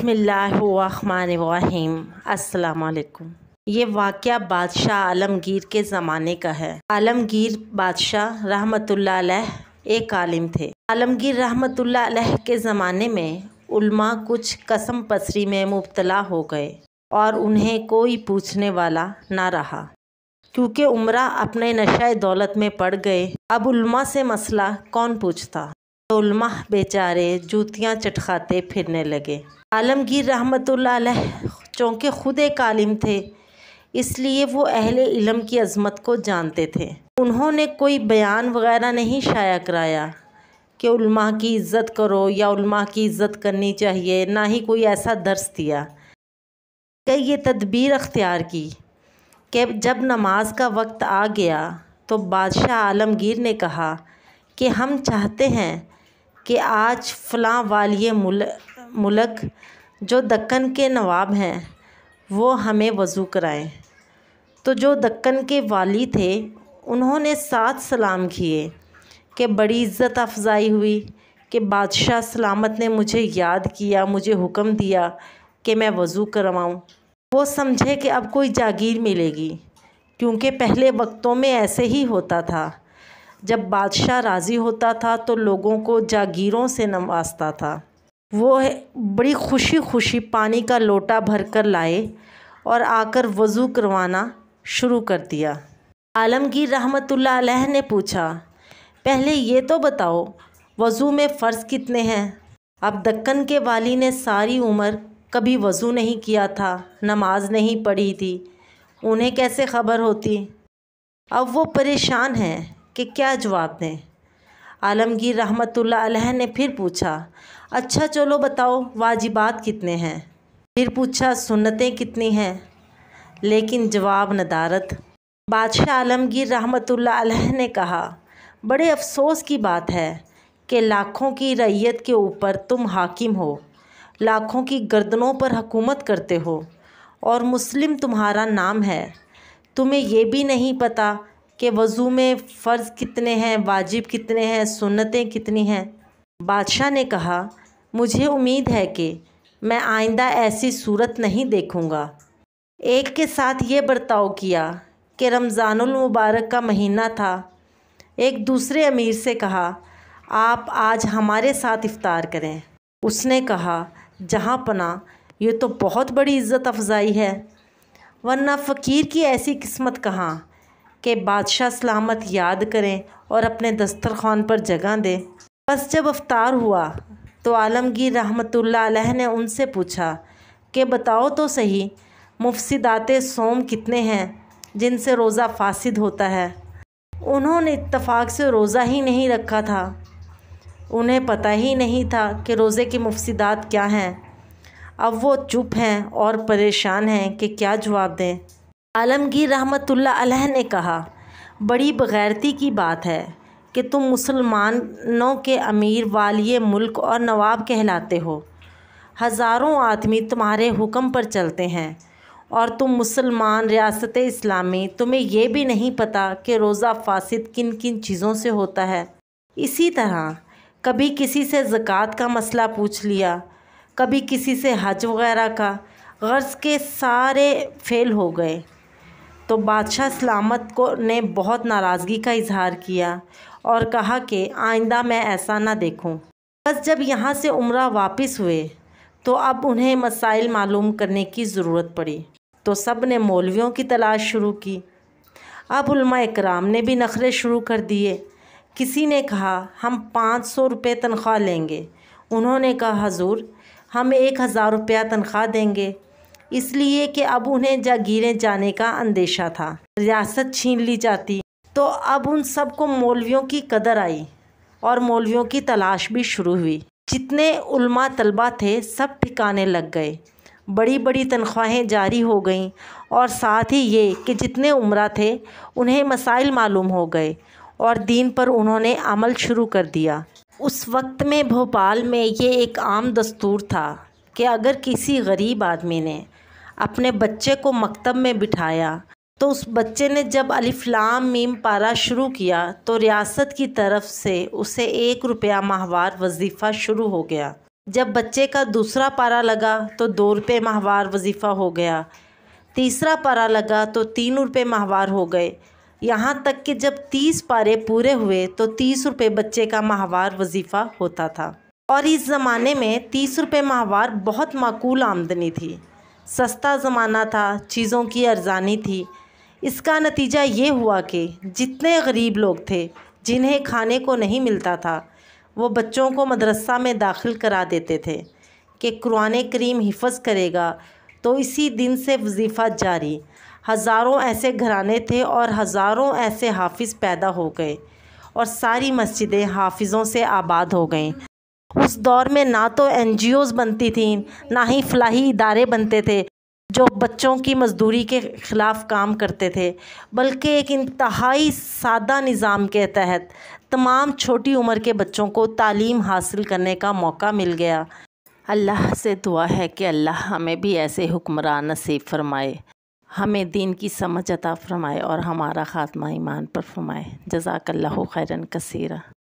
बिस्मिल्लाहिर्रहमानिर्रहीम। अस्सलाम वालेकुम। ये वाक़या बादशाह आलमगीर के ज़माने का है। आलमगीर बादशाह रहमतुल्लाह अलैह एक आलिम थे। आलमगीर रहमतुल्लाह अलैह के ज़माने में उल्मा कुछ कसम पसरी में मुब्तला हो गए और उन्हें कोई पूछने वाला ना रहा, क्योंकि उमरा अपने नशे दौलत में पड़ गए। अब उल्मा से मसला कौन पूछता, तो उल्मा बेचारे जूतियाँ चटखाते फिरने लगे। आलमगीर रहमतुल्लाह अलैह चूँकि खुद एक आलिम थे, इसलिए वो अहले इल्म की अज़मत को जानते थे। उन्होंने कोई बयान वग़ैरह नहीं शाया कराया कि उल्मा की इज़्ज़त करो या उल्मा की इज़्ज़त करनी चाहिए, ना ही कोई ऐसा दर्स दिया। कि ये तदबीर अख्तियार की कि जब नमाज का वक्त आ गया तो बादशाह आलमगीर ने कहा कि हम चाहते हैं कि आज फ़लाँ वालिए मुल्क जो दक्कन के नवाब हैं वो हमें वज़ू कराएं। तो जो दक्कन के वाली थे उन्होंने 7 सलाम किए कि बड़ी इज़्ज़त अफ़ज़ाई हुई कि बादशाह सलामत ने मुझे याद किया, मुझे हुक्म दिया कि मैं वज़ू करवाऊँ। वो समझे कि अब कोई जागीर मिलेगी, क्योंकि पहले वक्तों में ऐसे ही होता था। जब बादशाह राज़ी होता था तो लोगों को जागीरों से नवाजता था। वो बड़ी खुशी खुशी पानी का लोटा भर कर लाए और आकर वज़ू करवाना शुरू कर दिया। आलमगीर रहमतुल्लाह अलैह ने पूछा, पहले ये तो बताओ वज़ू में फ़र्ज़ कितने हैं? अब दक्कन के वाली ने सारी उम्र कभी वज़ू नहीं किया था, नमाज नहीं पढ़ी थी, उन्हें कैसे ख़बर होती? अब वो परेशान हैं कि क्या जवाब दें। आलमगीर रहमतुल्लाह अलैह ने फिर पूछा, अच्छा चलो बताओ वाजिबात कितने हैं? फिर पूछा सुन्नतें कितनी हैं? लेकिन जवाब नदारद। बादशाह आलमगीर रहमतुल्लाह अलैह ने कहा, बड़े अफसोस की बात है कि लाखों की रैयत के ऊपर तुम हाकिम हो, लाखों की गर्दनों पर हुकूमत करते हो और मुस्लिम तुम्हारा नाम है। तुम्हें ये भी नहीं पता कि वज़ू में फ़र्ज़ कितने हैं, वाजिब कितने हैं, सुन्नतें कितनी हैं। बादशाह ने कहा, मुझे उम्मीद है कि मैं आइंदा ऐसी सूरत नहीं देखूँगा। एक के साथ ये बर्ताव किया कि रमज़ानुल मुबारक का महीना था। एक दूसरे अमीर से कहा, आप आज हमारे साथ इफ़्तार करें। उसने कहा, जहाँ पना ये तो बहुत बड़ी इज़्ज़त अफ़ज़ाई है, वरना फ़कीर की ऐसी किस्मत कहाँ कि बादशाह सलामत याद करें और अपने दस्तरख़्वान पर जगह दें। बस जब इफ्तार हुआ तो आलमगीर रहमतुल्लाह अलैह ने उनसे पूछा कि बताओ तो सही मुफ़सिदाते सौम कितने हैं जिनसे रोज़ा फ़ासिद होता है। उन्होंने इत्तफ़ाक़ से रोज़ा ही नहीं रखा था, उन्हें पता ही नहीं था कि रोज़े की मुफ़सिदात क्या हैं। अब वो चुप हैं और परेशान हैं कि क्या जवाब दें। आलमगीर रहमतुल्लाह अलैह ने कहा, बड़ी बग़ैरती की बात है कि तुम मुसलमानों के अमीर, वालिए मुल्क और नवाब कहलाते हो। हज़ारों आदमी तुम्हारे हुक्म पर चलते हैं और तुम मुसलमान रियासत इस्लामी, तुम्हें ये भी नहीं पता कि रोज़ा फ़ासिद किन किन चीज़ों से होता है। इसी तरह कभी किसी से ज़कात का मसला पूछ लिया, कभी किसी से हज वग़ैरह का, गर्ज़ के सारे फ़ेल हो गए। तो बादशाह सलामत को ने बहुत नाराज़गी का इजहार किया और कहा कि आइंदा मैं ऐसा ना देखूं। बस जब यहाँ से उम्रा वापस हुए तो अब उन्हें मसाइल मालूम करने की ज़रूरत पड़ी, तो सब ने मौलवियों की तलाश शुरू की। अब उलमा इकराम ने भी नखरे शुरू कर दिए। किसी ने कहा, हम 500 रुपये तनख्वाह लेंगे। उन्होंने कहा, हजूर हम 1000 रुपया तनख्वाह देंगे, इसलिए कि अब उन्हें जागीरें जाने का अंदेशा था, रियासत छीन ली जाती। तो अब उन सब को मौलवियों की कदर आई और मौलवियों की तलाश भी शुरू हुई। जितने उल्मा तलबा थे सब ठिकाने लग गए, बड़ी बड़ी तनख्वाहें जारी हो गईं और साथ ही ये कि जितने उम्रा थे उन्हें मसाइल मालूम हो गए और दीन पर उन्होंने अमल शुरू कर दिया। उस वक्त में भोपाल में ये एक आम दस्तूर था कि अगर किसी गरीब आदमी ने अपने बच्चे को मकतब में बिठाया तो उस बच्चे ने जब अलिफ लाम मीम पारा शुरू किया तो रियासत की तरफ से उसे 1 रुपया माहवार वजीफ़ा शुरू हो गया। جب بچے کا دوسرا پارہ لگا تو 2 روپے ماہوار وظیفہ ہو گیا، تیسرا پارہ لگا تو 3 روپے ماہوار ہو گئے، یہاں تک کہ جب 30 پارے پورے ہوئے تو 30 روپے بچے کا ماہوار وظیفہ ہوتا تھا۔ اور اس زمانے میں 30 روپے ماہوار بہت معقول آمدنی تھی، سستا زمانہ تھا، چیزوں کی ارزانی تھی۔ اس کا نتیجہ یہ ہوا کہ جتنے غریب لوگ تھے جنہیں کھانے کو نہیں ملتا تھا، وہ بچوں کو مدرسہ میں داخل کرا دیتے تھے کہ قرآن کریم حفظ کرے گا، تو اسی دن سے وظیفہ جاری۔ ہزاروں ایسے گھرانے تھے اور ہزاروں ایسے حافظ پیدا ہو گئے اور ساری مسجدیں حافظوں سے آباد ہو گئیں۔ اس دور میں نہ تو NGOs بنتی تھیں، نہ ہی فلاحی ادارے بنتے تھے جو بچوں کی مزدوری کے خلاف کام کرتے تھے، بلکہ ایک انتہائی سادہ نظام کے تحت تمام چھوٹی عمر کے بچوں کو تعلیم حاصل کرنے کا موقع مل گیا۔ اللہ سے دعا ہے کہ اللہ ہمیں بھی ایسے حکمران نصیب فرمائے، ہمیں دین کی سمجھ عطا فرمائے اور ہمارا خاتمہ ایمان پر فرمائے۔ جزاک اللہ خیراً کثیرا۔